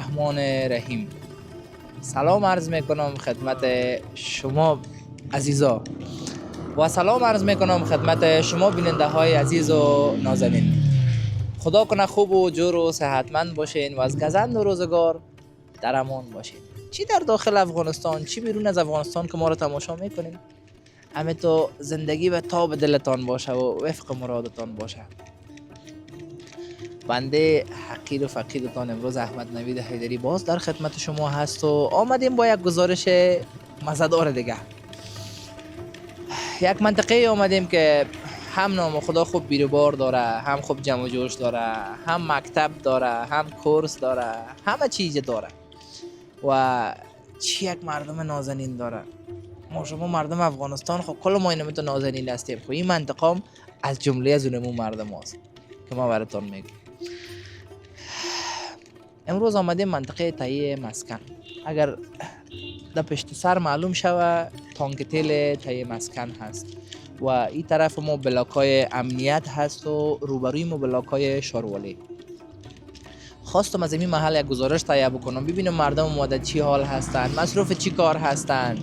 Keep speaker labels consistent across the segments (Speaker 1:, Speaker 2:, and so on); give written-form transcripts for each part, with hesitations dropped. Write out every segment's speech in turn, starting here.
Speaker 1: الرحمن الرحیم. سلام عرض میکنم خدمت شما عزیزا و سلام عرض میکنم خدمت شما بیننده های عزیز و نازنین. خدا کنه خوب و جور و صحتمند باشین و از گزند و روزگار در امان باشین. چی در داخل افغانستان چی بیرون از افغانستان که ما رو تماشا میکنین، همه تو زندگی به تاب دلتان باشه و وفق مرادتان باشه. بنده حقیر و فقیرتان امروز احمد نوید حیدری باز در خدمت شما هست و آمدیم با یک گزارش مزه‌دار دیگه. یک منطقه آمدیم که هم نام خدا خوب بیروبار داره، هم خوب جمع و جوش داره، هم مکتب داره، هم کورس داره، همه چیز داره و چی یک مردم نازنین داره. ما شما مردم افغانستان خب کل ما اینم تو نازنین هستیم، خب این منطقه هم از جمله از اونمون مردم هست که ما براتون میگم. امروز آمدیم منطقه تهیه مسکن. اگر در پشت سر معلوم شوه تانک تیل تهیه مسکن هست و این طرف ما بلاکای امنیت هست و روبروی ما بلاکای شاروالی. خواستم از این محل یک گزارش تهیه بکنم ببینم مردم ما چی حال هستن، مصروف چی کار هستن،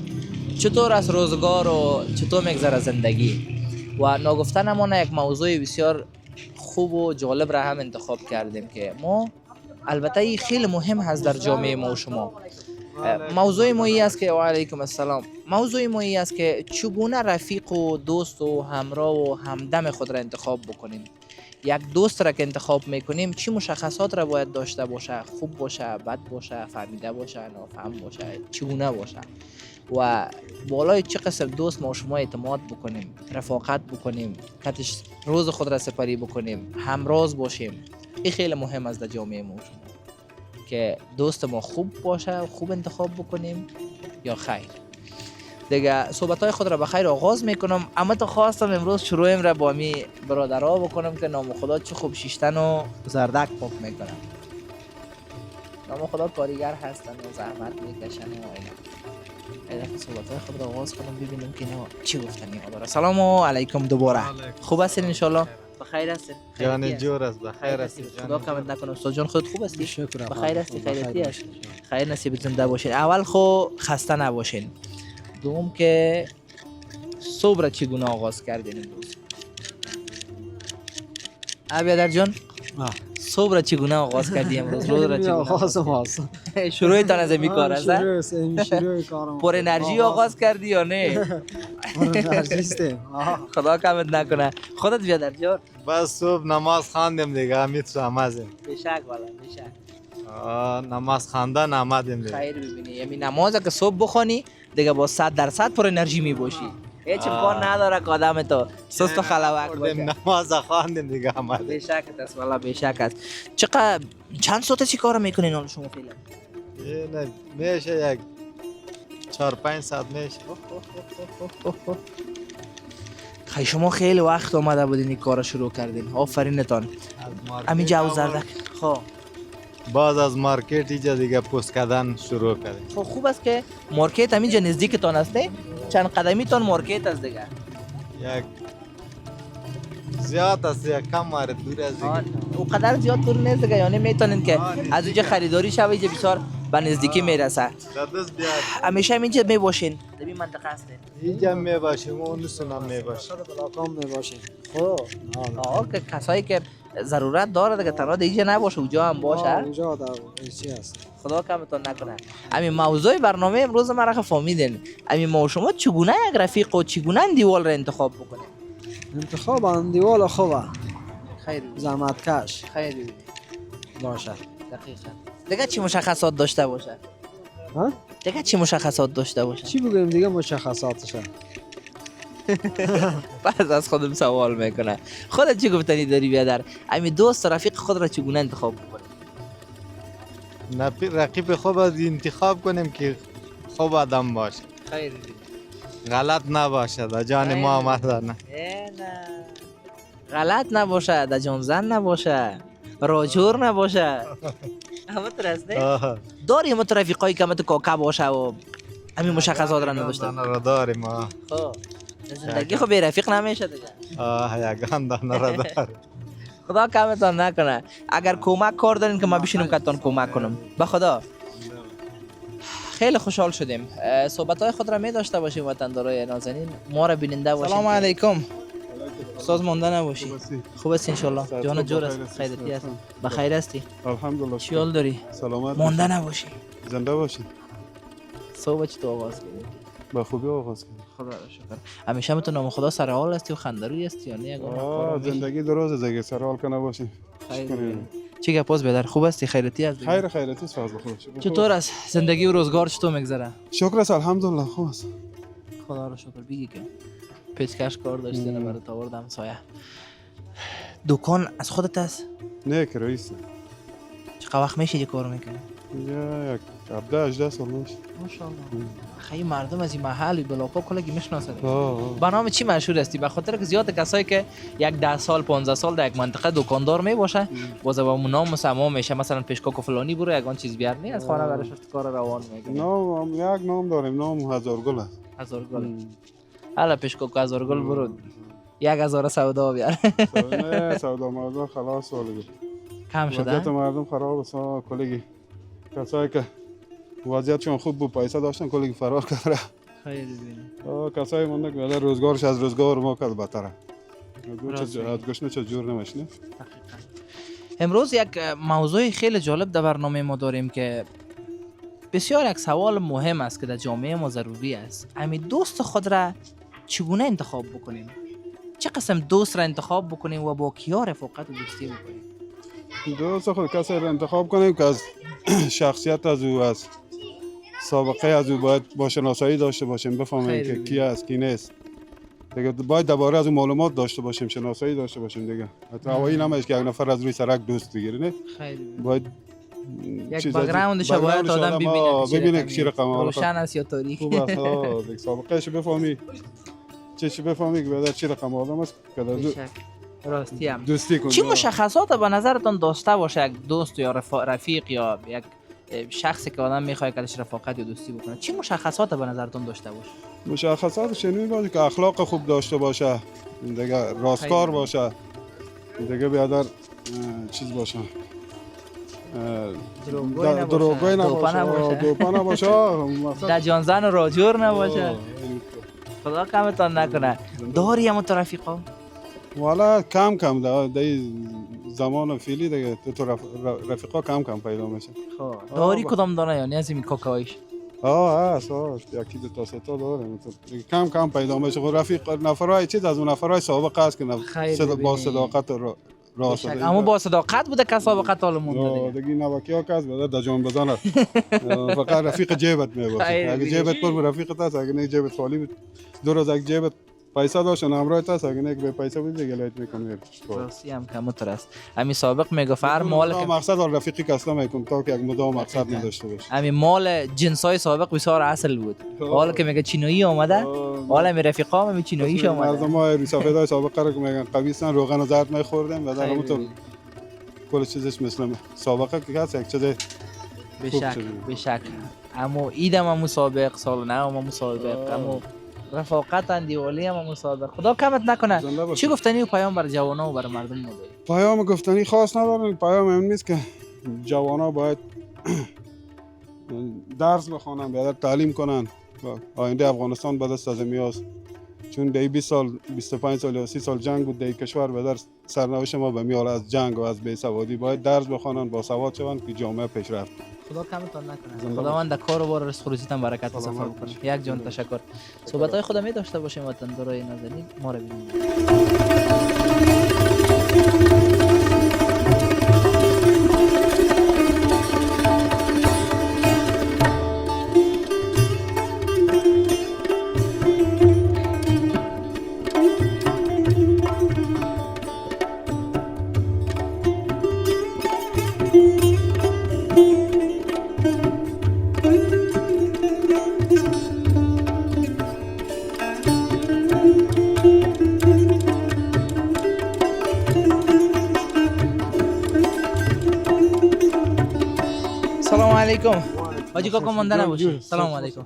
Speaker 1: چطور از روزگار و چطور میگذره زندگی. و ناگفتن ما یک موضوع بسیار خوب و جالب را هم انتخاب کردیم که ما البته این خیلی مهم هست در جامعه ما و شما. موضوع ما این است که و علیکم السلام، موضوع ما این است که چگونه رفیق و دوست و همراه و همدم خود را انتخاب بکنیم. یک دوست را که انتخاب میکنیم چی مشخصات را باید داشته باشه، خوب باشه، بد باشه، فهمیده باشه، نافهم باشه، چگونه باشه و بالای چه قصر دوست ما شما اعتماد بکنیم، رفاقت بکنیم، کتش روز خود را سپری بکنیم، همراز باشیم. این خیلی مهم است در جامعه ما شما که دوست ما خوب باشه، خوب انتخاب بکنیم یا خیر. دیگه صحبت‌های خود را به خیر آغاز میکنم. اما تو خواستم امروز شروعیم را با می برادرها بکنم که نام خدا چه خوب شیشتن و زردک پاک میکنن. نام خدا کاریگر هستن و زحمت میکشن و اینا. اینا صحبت‌های خود را آغاز کنم ببینیم که اینا چی گفتن اینا داره. سلام علیکم دوباره. خوب هستین ان شاء الله؟ بخیر هستین؟
Speaker 2: جان جور است، بخیر هستی.
Speaker 1: خدا کمت نکنه. استاد جان خودت خوب هستی؟
Speaker 3: شکر.
Speaker 1: بخیر هستی؟ خیریتی هست؟ خیر نصیب زنده باشین. اول خو خسته نباشین. دوم که صبح را چگونه آغاز کردین امروز؟ برادر جان صبح را چگونه آغاز کردی امروز؟ روز را چگونه
Speaker 3: آغاز ماست.
Speaker 1: شروع تان از این کار است؟
Speaker 3: شروع کارم.
Speaker 1: پر انرژی آغاز کردی یا نه؟
Speaker 3: پر انرژی استیم.
Speaker 1: خدا کمت نکنه. خودت برادر جان؟
Speaker 2: بس صبح نماز خواندیم دیگه، امید تو آمازیم.
Speaker 1: بشک والا بشک.
Speaker 2: نماز خواندن آمدیم دیگه.
Speaker 1: خیر ببینی یعنی نماز که صبح بخونی دیگه با 100% پر انرژی می باشی. هیچ کار نداره که آدم تو سست و خلوق باشه.
Speaker 2: نماز خواندیم دیگه آمدیم.
Speaker 1: بشک است والا بشک است. چند ساعته چی کار میکنین حالا شما فعلا؟
Speaker 2: میشه یک 4-5 ساعت میشه.
Speaker 1: خیلی شما خیلی وقت آمده بودین این کار شروع کردین. آفرینتان. همین جو زردک. خب
Speaker 2: باز از مارکت اینجا دیگه پست کردن شروع کردیم.
Speaker 1: خب خوب است که مارکت همینجا نزدیکتان است نه؟ چند قدمی تان مارکت است دیگه.
Speaker 2: یک زیاد است یا کم ماره دور از دیگه.
Speaker 1: او قدر زیاد دور نیست دیگه، یعنی میتونین که از اینجا خریداری شوه اینجا بسیار به نزدیکی میرسه.
Speaker 2: دست بیاد.
Speaker 1: همیشه اینجا میباشین. در این منطقه هستین.
Speaker 2: اینجا میباشیم و اون سونم میباشیم.
Speaker 3: بلاکام میباشیم.
Speaker 1: خب که کسایی که ضرورت داره دیگه تنها اینجا نباشه اونجا هم باشه.
Speaker 3: اونجا در چی هست.
Speaker 1: خدا کمتون نکنه. همین موضوع برنامه امروز ما را فهمیدین. همین ما شما چگونه یک رفیق و چگونه دیوال را انتخاب بکنیم؟
Speaker 3: انتخاب اندیوال خوبه.
Speaker 1: خیر
Speaker 3: زحمت کش.
Speaker 1: خیر
Speaker 3: باشه.
Speaker 1: دقیقاً. دیگه چی مشخصات داشته باشه؟
Speaker 3: ها؟
Speaker 1: دیگه چی مشخصات داشته باشه؟
Speaker 3: چی بگیم دیگه مشخصاتش؟
Speaker 1: بعد از خودم سوال میکنه. خودت چی گفتنی داری بیادر؟ همین دوست رفیق خود را چگونه انتخاب بکنیم؟
Speaker 2: رقیب خوب انتخاب کنیم که خوب آدم باشه.
Speaker 1: خیر
Speaker 2: غلط نباشه در جان ما آمده نه.
Speaker 1: غلط نباشه در جان زن نباشه راجور نباشه. همه ترسته داری همه رفیقایی که همه تو کاکا باشه و همین مشخصات را نداشته
Speaker 2: را داریم.
Speaker 1: خب زندگی خب بی رفیق نمیشه دیگه.
Speaker 2: یگان دانه را داریم.
Speaker 1: خدا کمتان نکنه. اگر کمک کار دارین که ما بشینیم که تان کمک کنم. به خدا. خیلی خوشحال شدیم. صحبت‌های خود را می داشته باشیم وطندارای نازنین. ما را بیننده باشید. سلام علیکم. استاد مانده نباشی. خوب است ان شاء الله. جان جور است. خیریتی است. بخیر هستی؟
Speaker 4: الحمدلله.
Speaker 1: چی حال داری؟
Speaker 4: سلامت.
Speaker 1: مانده نباشی.
Speaker 4: زنده باشی.
Speaker 1: صبح چطور آغاز کردی؟
Speaker 4: با خوبی آغاز کردی.
Speaker 1: خدا را شکر. همیشه میتونم نام خدا سر حال هستی و خندروی هستی یا نه؟
Speaker 4: زندگی دراز دیگه سر حال کنه باشی.
Speaker 1: چی گپاس بدر؟ خوب هستی؟ خیریتی هستی؟
Speaker 4: خیریتی است فضل خدا.
Speaker 1: چطور است؟ زندگی و روزگار چطور میگذره؟
Speaker 4: شکر است الحمدلله خوب است.
Speaker 1: خدا را شکر. بگی که پیشکش کار داشتی نه برات آوردم سایه. دکان از خودت است؟
Speaker 4: نه کرایه است.
Speaker 1: چقدر وقت میشه کار میکنی؟
Speaker 4: یا یک 17 سال میشه.
Speaker 1: ماشاءالله. خیلی مردم از این محل بلاپا کلگی میشناسن.
Speaker 4: به
Speaker 1: نام چی مشهور هستی؟ به خاطر که زیاد کسایی که یک 10 سال 15 سال در یک منطقه دکاندار می باشه باز با نام مسما میشه، مثلا پیشکاک فلانی برو یگان چیز بیار نه از خانه برش کار روان میکنه.
Speaker 4: نام یک نام داریم، نام هزارگل است.
Speaker 1: هزارگل. حالا پیشکاک هزارگل برو 1000 سودا بیار.
Speaker 4: نه سودا مردم خلاص والگی.
Speaker 1: کم شده؟
Speaker 4: وضعیت مردم خراب است کلگی. کسایی که وضعیتشون خوب بود پیسه داشتن کلگی فرار کرده.
Speaker 1: خیلی ببینید.
Speaker 4: کسایی مونده که روزگارش از روزگار ما کد بهتره. از گشنه چه جور نمیشنه.
Speaker 1: امروز یک موضوع خیلی جالب در برنامه ما داریم که بسیار یک سوال مهم است که در جامعه ما ضروری است. همین دوست خود را چگونه انتخاب بکنیم؟ چه قسم دوست را انتخاب بکنیم و با کیا رفاقت و دوستی بکنیم؟
Speaker 4: دوست خود کسی را انتخاب کنیم که از شخصیت از او، از سابقه از او باید با شناسایی داشته باشیم، بفهمیم که کی است کی نیست. دیگه باید درباره از معلومات داشته باشیم، شناسایی داشته باشیم دیگه. حتی هوایی نمیشه که یک نفر از روی سرک دوست بگیره نه.
Speaker 1: خیلی
Speaker 4: باید
Speaker 1: یک بک‌گراندش باید آدم
Speaker 4: ببینه که چی رقم
Speaker 1: روشن است یا تاریک.
Speaker 4: خوب است. دیگه سابقه‌اش بفهمی. چی بفهمی که بعد چی رقم آدم است که
Speaker 1: راستی هم
Speaker 4: دوستی کنه.
Speaker 1: چی مشخصات به نظرتون داشته باشه یک دوست یا رفیق یا یک شخصی که آدم میخواد کدش رفاقت یا دوستی بکنه؟ چی مشخصات به نظرتون داشته باشه؟
Speaker 4: مشخصاتش اینی باشه که اخلاق خوب داشته باشه، دیگه راستکار باشه، دیگه بیادر چیز باشه، دروغگوی نباشه، دوپا نباشه،
Speaker 1: دجان زن و راجور نباشه. خدا کمتان نکنه. داری هم تو رفیقا؟
Speaker 4: والا کم در زمان فعلی دیگه تو رفیقا کم پیدا میشه.
Speaker 1: داری کدام دانه یا نیازی می کاکایش؟
Speaker 4: هست یکی دو تا سه تا دارم. کم پیدا میشه. خب رفیق نفرای چیز از اون نفرای سابقه است که با صداقت و راست.
Speaker 1: اما با صداقت بوده که سابقت حال مونده
Speaker 4: دیگه نوکیا کس بوده در جان بزنه. فقط رفیق جیبت میباشه. اگه جیبت پر رفیقت هست، اگه نه جیبت خالی بود دور از یک جیبت پیسه داشت نمرات هست، اگه نه به پیسه بود دیگه لایت میکنه.
Speaker 1: راسی هم کمتر است. همین سابق میگفت هر مال که
Speaker 4: مقصد رفیقی کسلا میگم تا که یک مدام مقصد نداشته باشه.
Speaker 1: همین مال جنسای سابق بسیار اصل بود. حالا که میگه چینایی اومده، حالا می رفیقام می چیناییش اومده.
Speaker 4: مردم ما سفیدای سابق رو که میگن قویسن روغن و زرد میخوردیم و در همون کل چیزش مثل سابقه که هست یک چیز
Speaker 1: بشک. اما ایدم هم مسابق، سال نو هم مسابق، اما رفاقت اندیوالی هم مسابق. خدا کمت نکنه. چی گفتنی و پیام بر جوانا و بر مردم ما داری؟
Speaker 4: پیام گفتنی خاص ندارم. پیام این نیست که جوانا باید درس بخونن، باید تعلیم کنن. آینده افغانستان به دست از میاست. چون دی 20 سال 25 سال یا 30 سال جنگ بود در کشور، به در سرنوشت ما به میال از جنگ و از بی‌سوادی. باید درس بخونن، با سواد شوند که جامعه پیشرفت.
Speaker 1: خدا کمتون نکنه. خداوند کار و بار رزق و روزیتون برکت و صفا بکنه. یک جان تشکر. صحبت‌های خدا می داشته باشیم وطندارای نازنین. ما رو ببینید. سلام علیکم. حاجی کاکا مانده نباشی. سلام علیکم.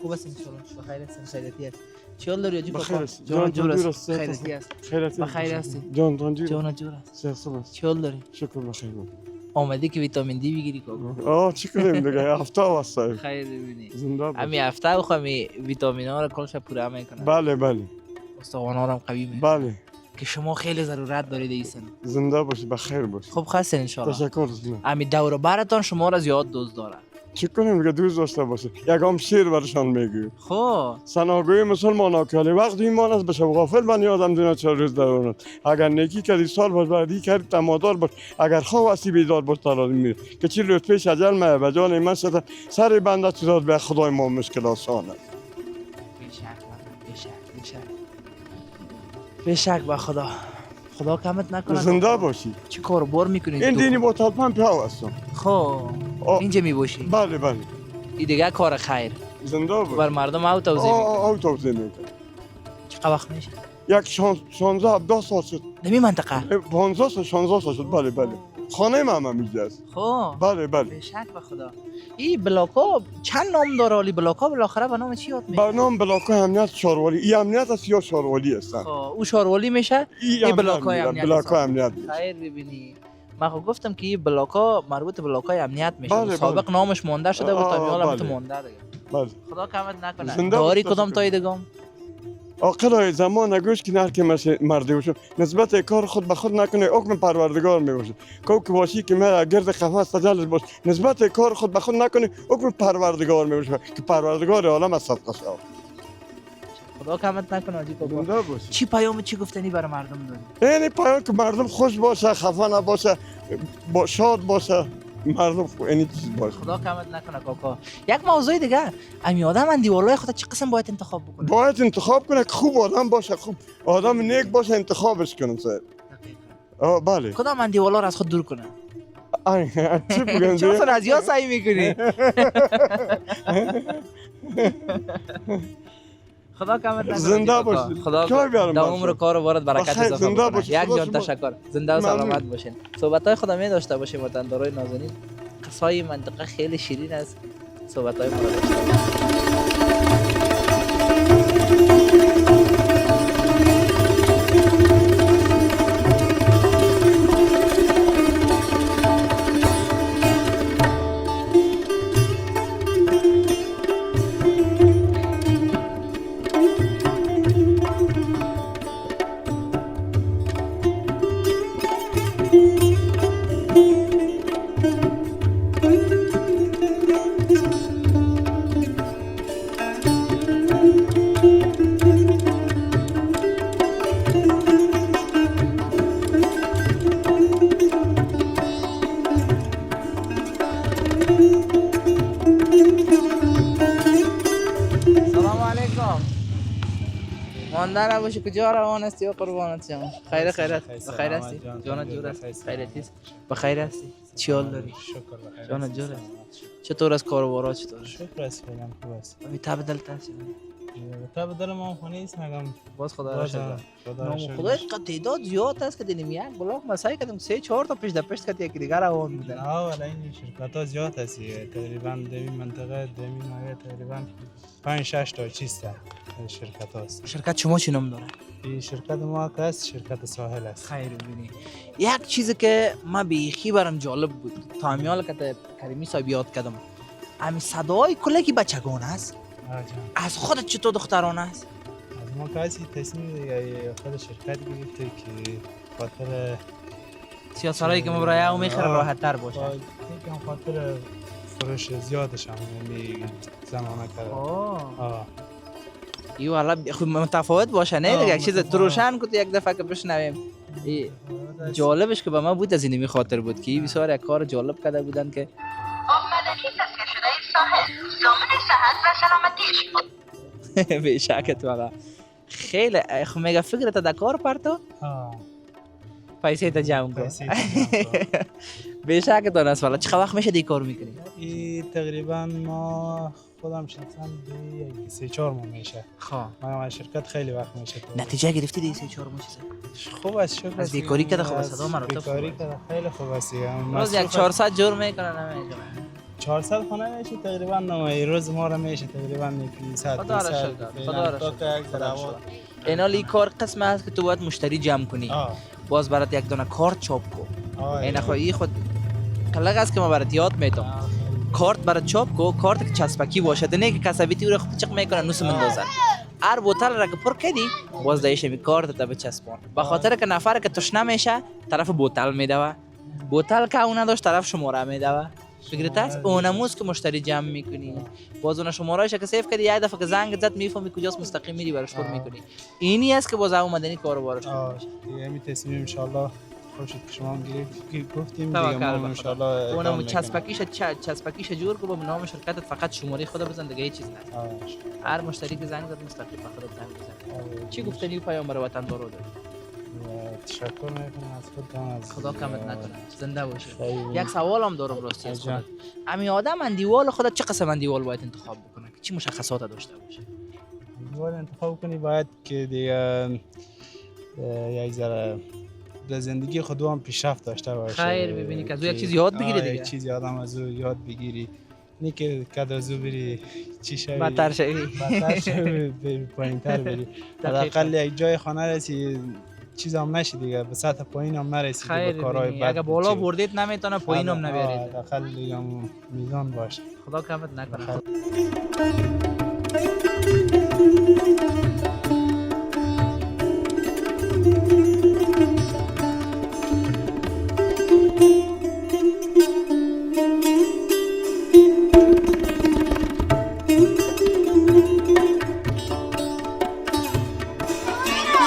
Speaker 1: خوب هستین؟ ان شاء الله بخیر هستین. خیریتی هست. چیال داری آجی
Speaker 4: بخیر
Speaker 1: کاکا؟
Speaker 4: است.
Speaker 1: جان
Speaker 4: جان
Speaker 1: جور
Speaker 4: جور
Speaker 1: است.
Speaker 4: است.
Speaker 1: خیرتی است.
Speaker 4: خیرت
Speaker 1: بخیر هستی؟
Speaker 4: جان جور
Speaker 1: جان جور است.
Speaker 4: سیاست است.
Speaker 1: چیال داری؟
Speaker 4: شکر بخیر بود.
Speaker 1: آمدی که ویتامین دی بگیری کاکا.
Speaker 4: آه چی کنیم دیگه هفته واسه
Speaker 1: خیر ببینی.
Speaker 4: زنده باش.
Speaker 1: همین هفته بخوام ویتامین ها رو کلش پوره میکنم.
Speaker 4: بله بله
Speaker 1: استخوان ها رو هم قوی میکنم.
Speaker 4: بله
Speaker 1: که شما خیلی ضرورت دارید ایسن.
Speaker 4: زنده باشی بخیر باش.
Speaker 1: خب خسته ان شاء الله.
Speaker 4: تشکر زنده.
Speaker 1: همین دور براتون شما را زیاد دوست داره.
Speaker 4: چی کنیم دیگه دوست داشته باشه. یکم شعر برشان میگویم.
Speaker 1: خب
Speaker 4: سناگوی مسلمان ها که وقت ایمان است بشه غافل بنی آدم دینا 4 روز دراند. اگر نیکی کردی سال باش بعدی کردی تمادار باش. اگر خواه هستی بیدار باش تلال میره که چی لطفش اجل مه و جان من سر بنده چیزات به خدای ما مشکل آسانه.
Speaker 1: بشک به خدا. خدا کمت نکنه.
Speaker 4: زنده باشی.
Speaker 1: چی کار بار میکنید؟
Speaker 4: این دینی با طالبان پیاو هستم.
Speaker 1: خب اینجا میباشی.
Speaker 4: بله بله.
Speaker 1: این دیگه کار خیر.
Speaker 4: زنده باش.
Speaker 1: بر مردم او توضیح میکنه.
Speaker 4: او توضیح میکنه.
Speaker 1: چقدر وقت میشه؟
Speaker 4: یک 16 17 سال شد.
Speaker 1: نمی منطقه؟
Speaker 4: 15 سال 16 سال شد. بله بله. خانه ما هم اینجا است.
Speaker 1: خب
Speaker 4: بله بله.
Speaker 1: بشک به خدا. این بلاکا چند نام داره؟ ولی بلاکا بالاخره به نام چی یاد میشه؟
Speaker 4: به نام بلاکای امنیت شاروالی. این امنیت است یا شاروالی هستن؟
Speaker 1: خب او شاروالی میشه؟
Speaker 4: این
Speaker 1: بلاکای امنیت.
Speaker 4: بلاکای امنیت.
Speaker 1: خیر ببینی. من خب گفتم که این بلاکا مربوط به بلاکای امنیت میشه.
Speaker 4: بله،
Speaker 1: سابق
Speaker 4: بله.
Speaker 1: نامش مونده شده و تا میال هم
Speaker 4: بله.
Speaker 1: مونده دیگه.
Speaker 4: بله.
Speaker 1: خدا کمت نکنه.
Speaker 4: زنده
Speaker 1: داری
Speaker 4: باش،
Speaker 1: کدام
Speaker 4: تشکر.
Speaker 1: تای دگم؟
Speaker 4: عاقلای زمان نگوش که نر که مردی باشم نسبت کار خود به خود نکنه حکم پروردگار میباشه کوک باشی که مرا گرد قفس تجلس باش نسبت کار خود به خود نکنه حکم پروردگار میباشه که پروردگار عالم از صدقه شود.
Speaker 1: خدا کمت نکنه آجی بابا.
Speaker 4: زنده باشی.
Speaker 1: چی پیام چی گفتنی برای مردم داری؟
Speaker 4: این پیام که مردم خوش باشه خفه نباشه شاد باشه مردم این چیز باشه.
Speaker 1: خدا کمت نکنه کاکا. یک موضوع دیگه امی آدم اندی والای خود چه قسم باید انتخاب بکنه؟
Speaker 4: باید انتخاب کنه که خوب آدم باشه خوب آدم نیک باشه انتخابش کنه سر. بله.
Speaker 1: کدام اندی والا رو از خود دور کنه؟
Speaker 4: چی بگم
Speaker 1: چرا سر از یا سعی میکنی؟ خدا کمت نکنه.
Speaker 4: زنده باش.
Speaker 1: خدا
Speaker 4: چای بیارم
Speaker 1: دوام رو کار و وارد برکت
Speaker 4: بخیر،
Speaker 1: اضافه
Speaker 4: زنده
Speaker 1: کنه.
Speaker 4: باش.
Speaker 1: یک
Speaker 4: خدا
Speaker 1: جان
Speaker 4: شما-
Speaker 1: تشکر. زنده و
Speaker 4: ممنون.
Speaker 1: سلامت باشین. صحبت های خدا می داشته باشیم وطندارای نازنین. قصای منطقه خیلی شیرین است. صحبت های ما رو داشته باشیم. سلام علیکم. مانده نباشی کجا روان هستی یا قربانت شما؟ خیر خیرت بخیر هستی؟ جان جور است. خیرتی است؟ بخیر هستی؟ چی حال داری؟
Speaker 5: شکر بخیر.
Speaker 1: جان جور است. چطور است کار و بارا چطور؟
Speaker 5: شکر است خیلی خوب است.
Speaker 1: می تاب دلت هستی؟
Speaker 5: تا به دل ما خونه است مگم
Speaker 1: باز خدا را شکر.
Speaker 5: خدا را
Speaker 1: نام
Speaker 5: شکر.
Speaker 1: خدا اینقدر تعداد زیاد است که دنیم یک بلاک مسایی کردیم 3-4 تا پیش در پیش کردیم یکی دیگر روان بودن.
Speaker 5: نه ولی این شرکت ها زیاد است تقریبا در این منطقه در این ناحیه تقریبا 5-6 تا چیست شرکت هاست.
Speaker 1: شرکت شما چی نام داره؟
Speaker 5: این شرکت ما که است شرکت ساحل است.
Speaker 1: خیر ببینی یک چیزی که ما بیخی برام جالب بود تا همیال که کریمی صاحب یاد کردم امی صدای کلکی بچگان است
Speaker 5: جان.
Speaker 1: از خودت چطور دختران است؟
Speaker 5: از ما که است تصمیم خود شرکت گرفته که خاطر
Speaker 1: سیاسرایی که مبرای او میخره راحت تر باشه.
Speaker 5: یکم خاطر فروش زیادش هم یعنی زمانه کرده.
Speaker 1: ایو حالا خود متفاوت باشه نه دیگه یک چیز تروشن کت یک دفعه که بشنویم جالبش که به ما بود از اینمی خاطر بود که بسیار یک کار جالب کرده بودن که
Speaker 6: آمدنی تصفیه شده ساحل ضامن صحت و سلامتیش بود.
Speaker 1: بیشکت واقعا خیلی خب میگه فکرت در کار پرتو پیسه تا جمع کن بیشکت دانست والا چقدر وقت میشه دی کار میکنی؟
Speaker 5: این تقریبا ما خودم شخصا 3-4 ماه میشه.
Speaker 1: خب
Speaker 5: ما شرکت خیلی وقت میشه.
Speaker 1: نتیجه گرفتی دی 3-4 ماه چیزه؟
Speaker 5: خوب است شکر.
Speaker 1: از بیکاری که خوب است صدا مراتب
Speaker 5: بیکاری که خیلی خوب است.
Speaker 1: روز یک 400 جور میکنه نمیکنه
Speaker 5: 400 خانه میشه تقریبا نمایی روز ما را میشه تقریبا 500
Speaker 1: خدا را شکر. خدا را شکر. اینا لی کار قسم هست که تو باید مشتری جمع کنی. باز برات یک دونه کارت چاپ کو. اینا خود کلاغ است که ما برات یاد میتم. کارت برات چاپ کو، کارت که چسبکی باشه، نه که کسبیتی رو چق میکنن نوس مندازن. هر بوتل را که پر کردی باز دایش می کارت تا بچسبون. به خاطر که نفر که تشنه میشه طرف بوتل میدوه. بوتل که اون نداشت طرف شماره میدوه. فکرت است اونموز که مشتری جمع میکنی باز اون شمارهش که سیف کردی یه دفعه که زنگ زد میفهمی کجاست مستقیم میری براش پر میکنی. اینی است که باز اومدنی کارو براش کنی.
Speaker 5: همین تصمیم ان شاء الله خوشت شما گفتیم دیگه ما ان شاء الله
Speaker 1: اونم چسبکیش جور کو به نام شرکتت فقط شماره خود بزن دیگه هیچ چیز نه. هر مشتری که زنگ زد مستقیم به خودت زنگ بزن. چی گفتنی پیام برای وطن دارو داری؟
Speaker 5: تشکر میکنم از خودتان از
Speaker 1: خدا کمت نکنه زنده باشی. یک سوالم دارم راستی از خودت. امی آدم اندیوال خودت چه قسم اندیوال باید انتخاب بکنه که چی مشخصات داشته باشه؟
Speaker 5: اندیوال انتخاب کنی باید که دیگه یک ذره در زندگی خود هم پیشرفت داشته باشه.
Speaker 1: خیر ببینی که از یک چیز یاد بگیری دیگه.
Speaker 5: یک چیز آدم از او یاد بگیری. نه که کد از او بری چی شوی
Speaker 1: بدتر شوی
Speaker 5: پایین‌تر بری. حداقل یک جای خانه رسی چیز هم نشی دیگه به سطح پایین هم نرسی به کارهای بد.
Speaker 1: اگه بالا بردیت نمیتونه پایین هم نبرید.
Speaker 5: حداقل دیگه میزان باشه.
Speaker 1: خدا کمت نکنه.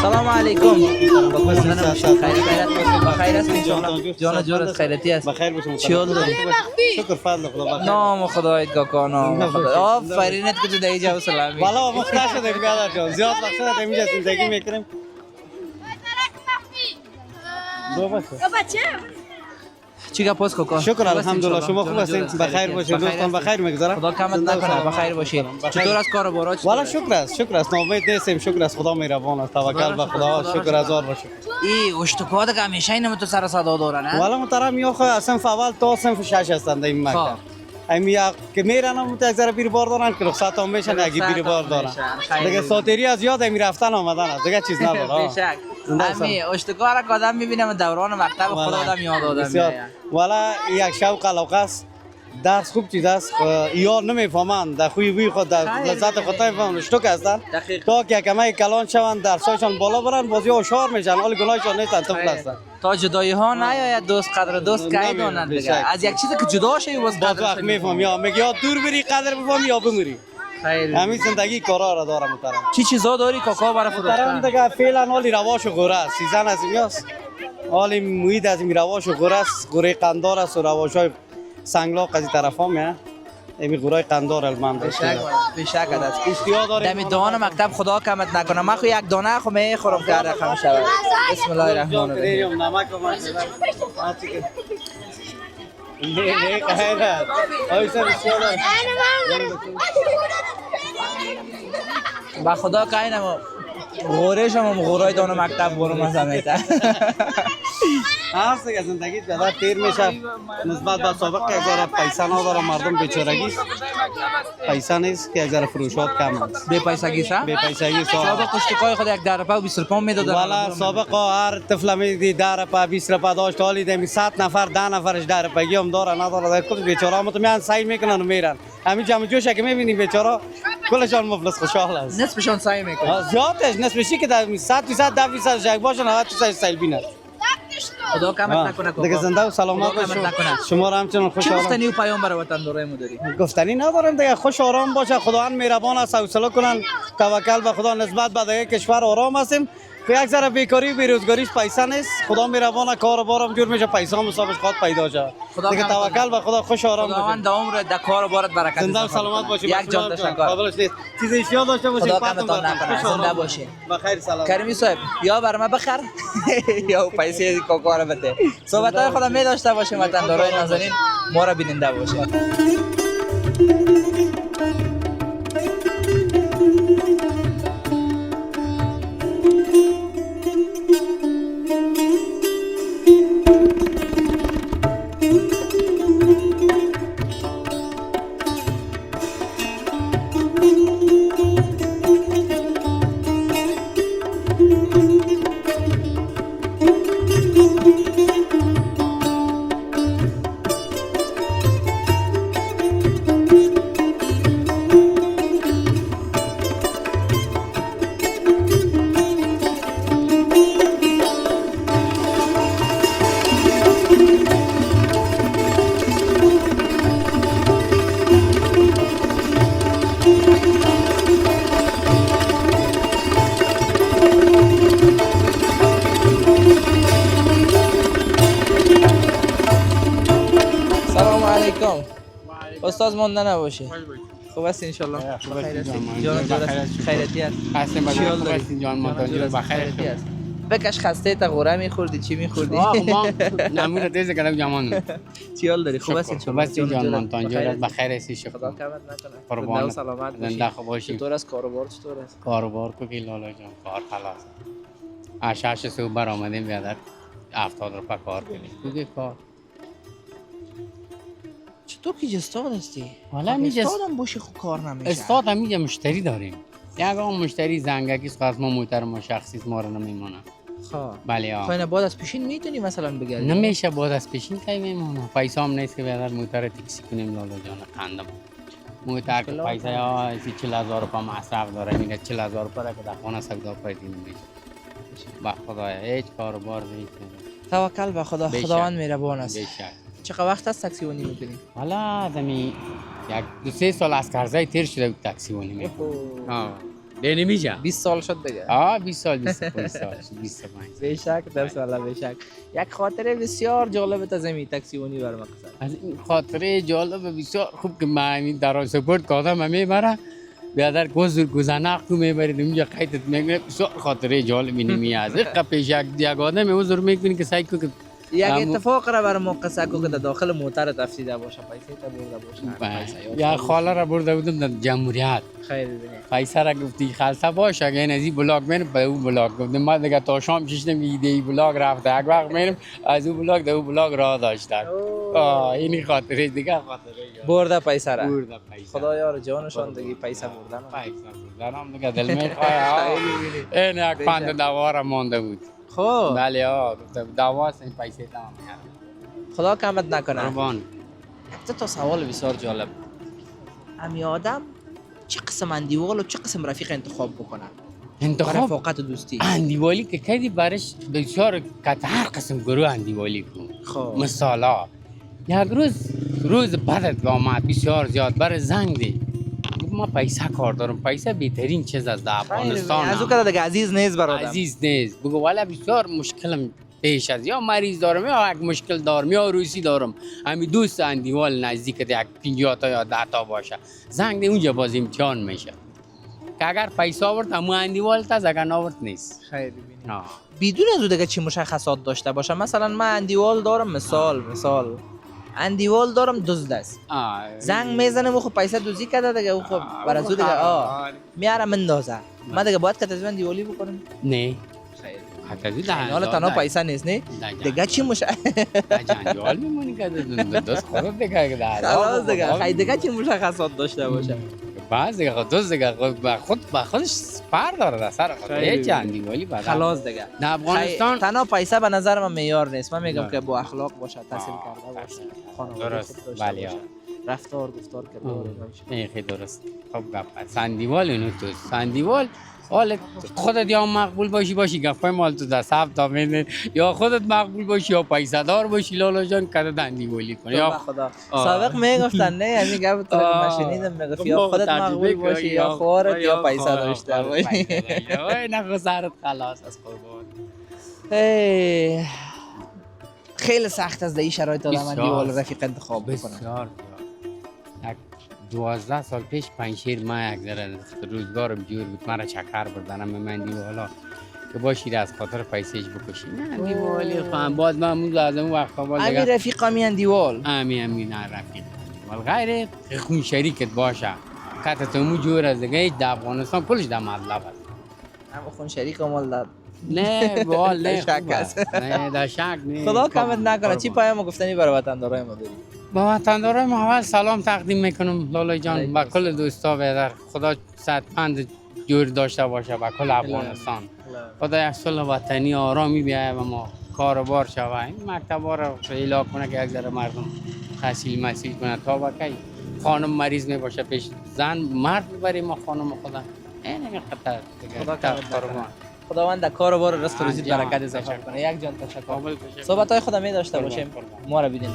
Speaker 1: سلام علیکم. بخیر هستین جان جورت خیرتی است.
Speaker 7: بخیر باشم.
Speaker 1: چی حال داری؟
Speaker 7: شکر فضل خدا بخیر.
Speaker 1: نام خدایت کاکا نام خدا. آفرینت که تو در اینجا سلامی.
Speaker 7: والا مختار شدیم بیادر جان. زیاد وقت شده اینجا زندگی میکنیم. دو بچه.
Speaker 1: چی گپاست کاکا؟
Speaker 7: شکر الحمدلله شما خوب هستین بخیر باشید دوستان بخیر میگذره
Speaker 1: خدا کمت نکنه بخیر باشید چطور از کار و بارا
Speaker 7: والا شکر است نامید نیستیم شکر است خدا مهربان است توکل به خدا شکر هزار باشه
Speaker 1: ای اشتکات که همیشه اینم تو سر صدا دارن
Speaker 7: والا محترم یا خو صنف اول تا صنف 6 هستند این مکتب امیا که میرن هم متأثر بیر بار دارن که رخصت هم میشن اگه بیر بار دارن دیگه ساتری از یاد می رفتن آمدن دیگه چیز نداره
Speaker 1: بیشک امی اشتکار که آدم میبینم دوران مکتب خود آدم یاد آدم
Speaker 7: والا یک شوق علاقه است درس خوب چیز است یار نمیفهمند در خوی بوی خود در لذت خود نمیفهمند اشتک هستند تا که کمای کلان شوند درسایشان بالا برن بازی هوشیار میشن حال گناهشان نیستن طفل هستند
Speaker 1: تا جدایی ها نیاید دوست قدر دوست کی دانند دیگه از یک چیزی که جدا شوی باز
Speaker 7: وقت میفهم یا میگی یا دور بری قدر بفهم یا بمیری همین زندگی کارا را دارم محترم
Speaker 1: چی چیزا داری کاکا برای فروختن
Speaker 7: دیگه فعلا حالی رواش و غوره است سیزن از میاست حالی محیط از می رواش و غوره است غوره قندار است و رواشای سنگلاق از این طرفا میه امی غورای قندار المان
Speaker 1: بیشک است اشتیا داره دم دهان مکتب خدا کمت نکنه من خو یک دانه خو میخورم که رقم شود بسم الله الرحمن الرحیم
Speaker 7: نمک من نه خیرات ایسا بسیار
Speaker 1: با خدا کاینم غورش هم غورای دانه مکتب برم از همیتا
Speaker 7: هست که زندگی بیادر تیر میشه نسبت به سابق یک ذره پیسه نداره مردم بیچارگی پیسه نیست که یک ذره فروشات کم است
Speaker 1: بی پیسگی سا؟
Speaker 7: بی پیسگی
Speaker 1: سابق اشتکای خود یک 10 روپیه و 20 روپیه میدادن
Speaker 7: والا سابق هر طفل میدی 10 روپیه 20 روپیه داشت حالی دمی 100 نفر 10 نفرش 10 روپیه هم داره نداره در کل بیچاره تو میان سعی میکنن و میرن همین جمع جوش که میبینی بیچاره کلشان مفلس خوشحال است
Speaker 1: نصفشان سعی میکنن
Speaker 7: زیادش نصفشی که در 100% 10% جای باشن هر چیز سیل بینه
Speaker 1: خدا کمت نکنه
Speaker 7: دیگه زنده و سلامت باشید شما را همچنان خوش آرام
Speaker 1: چی گفتنی و پیام برای وطن دارای ما داری
Speaker 7: گفتنی ندارم دیگه خوش آرام باشه خداوند مهربان است حوصله کنن توکل به خدا نسبت به دیگه کشور آرام هستیم که یک ذره بیکاری و بیروزگاریش پیسه نیست خدا مهربان کار بارم جور میشه پیسه هم حسابش خود پیدا شه دیگه توکل به خدا خوش آرام باشید
Speaker 1: خداوند عمر در کار و بارت برکت
Speaker 7: زنده و سلامت باشید
Speaker 1: یک جان تشکر
Speaker 7: چیزی اشتیا داشته باشید
Speaker 1: خدا کمتان نکنه زنده باشید
Speaker 7: بخیر سلام
Speaker 1: کریمی صاحب یا بر ما بخر یا پیسه کاکا رو بده صحبت‌های خدا می داشته باشیم وطن دارای نازنین ما را بیننده باشید استاد مانده نباشه. خوب است ان شاء الله.
Speaker 8: خوب است
Speaker 1: بخیر
Speaker 8: جان.
Speaker 1: هستی؟ جان جان است. خیرتی است.
Speaker 8: قسم به
Speaker 1: چیال
Speaker 8: خوب
Speaker 1: داری؟
Speaker 8: است جان ما
Speaker 1: جان است.
Speaker 8: بخیر.
Speaker 1: خیرتی است. بکش خسته تا غوره میخوردی چی میخوردی؟
Speaker 8: ما نمونه تیز کردم جمان.
Speaker 1: چیال داری؟ خوب است ان شاء
Speaker 8: خوب
Speaker 1: الله.
Speaker 8: است جان من تانجور بخیر هستی
Speaker 1: خدا
Speaker 8: شکر.
Speaker 1: کمت نکنه.
Speaker 8: قربان.
Speaker 1: زنده و سلامت باشی.
Speaker 8: زنده خوب باشی.
Speaker 1: چطور است کاروبار چطور است؟
Speaker 8: کاروبار کو که لالا جان کار خلاص. آشش صبح بر آمدیم بیادر 70 روپیه کار کنیم. دیگه کار.
Speaker 1: چطور که استاد هستی؟
Speaker 8: حالا میگه
Speaker 1: استادم باشی خب کار نمیشه.
Speaker 8: استاد هم میگه مشتری داریم. یک آن مشتری زنگکی است خاص ما محترم ما شخصی ما رو نمیمونه.
Speaker 1: خب.
Speaker 8: بله
Speaker 1: خب اینا بعد از پیشین میتونی مثلا بگردی؟
Speaker 8: نمیشه بعد از پیشین کی میمونه. پیسه هم نیست که بیادر موتر تکسی کنیم لالا جان قندم. موتر که پیسه یا 40,000 روپیه مصرف داره میره 40,000 روپیه که در خانه سودا پیدا نمیشه. با خدایا هیچ کاروبار نیست.
Speaker 1: توکل به خدا.
Speaker 8: بیشک.
Speaker 1: خداوند مهربان است.
Speaker 8: بیشک.
Speaker 1: چقدر وقت است تاکسیونی میکنی؟
Speaker 8: حالا زمین یک دو سه سال از قرضای تیر شده بود تاکسیونی میکنم. ده نمیشه
Speaker 1: 20 سال شد دیگه.
Speaker 8: 20 سال 25 سال 25
Speaker 1: بیشک در ساله بیشک. یک خاطره بسیار جالب تا زمین تاکسیونی برام قصد.
Speaker 8: از این خاطره جالب بسیار خوب که من این در سپورت کادم میبره بیادر گزنق تو میبرید اونجا قیدت میگیره بسیار خاطره جالبی نمیاد. از پیش یک آدم حضور میکنی که سعی کنی
Speaker 1: یک اتفاق را برام قصه کو که در داخل موتر تفسیده باشه پیسه تا برده باشه.
Speaker 8: یا خاله را برده بودم در جمهوریت
Speaker 1: خیر ببینید.
Speaker 8: پیسه را گفتی خالصه باشه اگه این از این بلاک میرم به اون بلاک گفتم ما دیگه تا شام چشیدم ایده ای بلاک رفته یک وقت میرم از اون بلاک در اون بلاک راه داشتم. اینی خاطره دیگه خاطره
Speaker 1: برده پیسه را.
Speaker 8: برده پیسه
Speaker 1: خدایا رو جانشان دیگه پیسه بردن.
Speaker 8: پیسه بردن هم دیگه دل میخواه. این یک پند دواره مانده بود.
Speaker 1: خب
Speaker 8: بله دواست این پیسه تمام میاد.
Speaker 1: خدا کمت نکنه.
Speaker 8: قربان.
Speaker 1: تا سوال بسیار جالب. امی آدم چه قسم اندیوال و چه قسم رفیق انتخاب بکنه؟
Speaker 8: انتخاب
Speaker 1: رفاقت و دوستی.
Speaker 8: اندیوالی که کدی برش بسیار کت هر قسم گروه اندیوالی کن.
Speaker 1: خب
Speaker 8: مثالا یک روز بدت آمد بسیار زیاد برای زنگ دی ما پیسه کار دارم پیسه بهترین چیز از افغانستان
Speaker 1: از اون که دیگه عزیز نیست برادر.
Speaker 8: عزیز نیست بگو والا بسیار مشکلم پیش از یا مریض دارم یا یک مشکل دارم یا روسی دارم همین دوست اندیوال نزدیک یک 50 تا یا 10 تا باشه زنگ دی اونجا باز امتحان میشه که اگر پیسه آورد همون اندیوال تا اگر نآورد نیست.
Speaker 1: خیلی ببینید. بدون از دیگه چی مشخصات داشته باشه مثلا من اندیوال دارم مثال اندیوال دارم دزد است. زنگ میزنم و خب پیسه دوزی کرده دیگه او خب برای تو دیگه میاره مندازه. من دیگه باید که تزوین دیوالی بکنم؟
Speaker 8: نه
Speaker 1: خیلی حالا تنها پیسه نیست نه دیگه چی
Speaker 8: جنجال میمونی که دوست خودت دیگه
Speaker 1: خلاص دیگه خیلی دیگه چی مشخصات داشته باشه
Speaker 8: بعض دیگه دوست دیگه با خودش پر داره در سر خود هیچ اندیوالی بعد
Speaker 1: خلاص دیگه
Speaker 8: در افغانستان
Speaker 1: تنها پیسه به نظر من معیار نیست. من میگم که با اخلاق باشه تحصیل کرده باشه خانواده خوب داشته باشه رفتار گفتار کرده باشه.
Speaker 8: خیلی درست. خب گپ سندیوال اینو تو سندیوال حالت خودت یا مقبول باشی گپای مال تو دست هفت میدن یا خودت مقبول باشی یا پیسه دار باشی لالا جان کده دندیوالی کنی یا
Speaker 1: خدا سابق میگفتن نه یعنی گپ تو من شنیدم میگفت یا خودت مقبول باشی یا خوارت یا پیسه داشته باشی.
Speaker 8: وای نه سرت خلاص از قربان.
Speaker 1: خیلی سخت از این شرایط آدم اندیوال رفیق انتخاب بکنه.
Speaker 8: بسیار 12 سال پیش پنشیر ما یک ذره روزگارم جور بود مرا چکر بردنم من دیوالا که باشید از خاطر پیسهش بکشی نه دیوالی خواهم باز من از اون وقت باز
Speaker 1: امی رفیق امی اندیوال
Speaker 8: امی نه رفیق ولی غیر خون شریکت باشه کتت امو جور از دیگه در افغانستان کلش در مطلب هست
Speaker 1: اما خون شریک امال داد
Speaker 8: نه بال نه
Speaker 1: شک است
Speaker 8: نه در شک نه
Speaker 1: خدا کمت نکنه. چی پیام گفتنی برای وطندارای ما داری؟
Speaker 8: با وطندارای ما اول سلام تقدیم میکنم لالا جان با کل دوستا بیادر خدا صحتمند جور داشته باشه با کل افغانستان خدا یک صلح وطنی آرامی بیایه و ما کاروبار شوه این مکتبا رو اعلا کنه که یک ذره مردم تحصیل مسیل کنه تا با کی خانم مریض می باشه پیش زن مرد ببریم ما خانم خدا این نمی خطر دیگه
Speaker 1: خداوند در کاروبار رزق و روزی برکت اضافه کنه. یک جان تشکر. صحبت‌های خدا می داشته باشیم. ما را ببینید.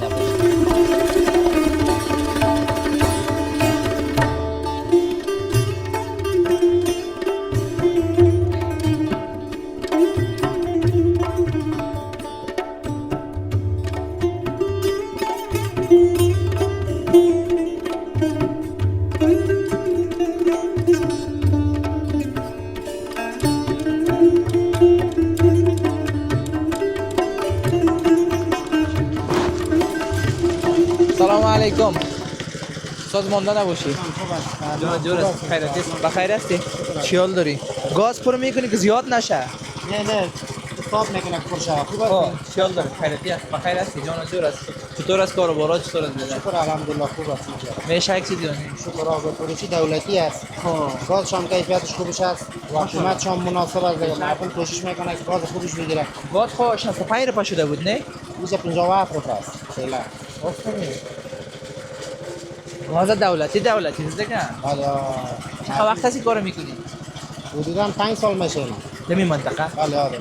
Speaker 1: باز مانده نباشی. جان جور است. خیرتی است. بخیر هستی؟ چی حال داری؟ گاز پر میکنی که زیاد نشه.
Speaker 3: نه حساب میکنه پرشه خوب است.
Speaker 1: چی حال داری؟ خیرتی است. بخیر هستی؟ جان جور است. چطور است کار و بارا چطور است؟
Speaker 3: شکر الحمدلله خوب است.
Speaker 1: میشه یک چیزی دانی؟
Speaker 3: شکر آقا فروشی دولتی است. گاز شام کیفیتش خوبش است و قیمت شام مناسب است دیگه. مردم کوشش میکنه که گاز خوبش بگیره.
Speaker 1: گاز خو 65 روپیه شده بود نه؟
Speaker 3: اینجا 57 روپیه است. فعلا.
Speaker 1: گاز دولتی است دیگه.
Speaker 3: بله.
Speaker 1: چه وقت هستی کار میکنی؟
Speaker 3: حدوداً 5 سال میشه.
Speaker 1: دمی منطقه؟
Speaker 3: بله آره.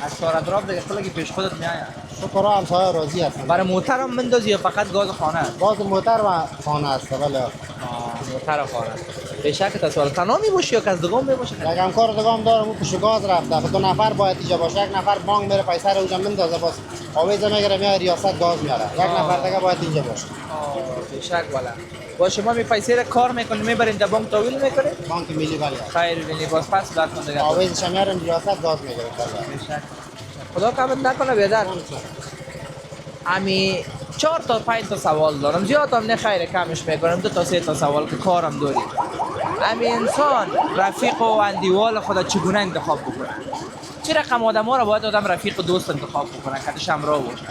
Speaker 1: از شارع دراب دیگه خلاص پیش خودت میآید.
Speaker 3: شکر همسایه راضی هستن.
Speaker 1: برای موتر هم مندازی یا فقط گاز خانه؟
Speaker 3: گاز موتر و خانه است. بله.
Speaker 1: موتر خانه. به شک تصال تنها میباشی یا از دوم میباشی؟
Speaker 3: یک همکار دگام دارم اون پیش گاز رفته. 2 نفر باید اینجا باشه. یک نفر بانک میره پیسه رو اونجا میندازه باز آویزه میگیره میاد ریاست گاز میاره. یک نفر دیگه باید اینجا باشه.
Speaker 1: به شک والا. با شما می پیسه را کار میکنید میبرین در بانک تحویل میکنید؟
Speaker 3: بانک ملی بله.
Speaker 1: خیر ملی باز پس داد کن دیگه.
Speaker 3: آویزش میارن ریاست گاز میگیره.
Speaker 1: به شک. خدا کمت نکنه بیادر. امی 4 تا 5 تا سوال دارم زیاد هم نه خیره کمش میکنم 2 تا 3 تا سوال که کارم داری. امی انسان رفیق و اندیوال خدا چگونه انتخاب بکنه؟ چه رقم آدم‌ها را باید آدم رفیق و دوست انتخاب بکنه که دش همراه باشه؟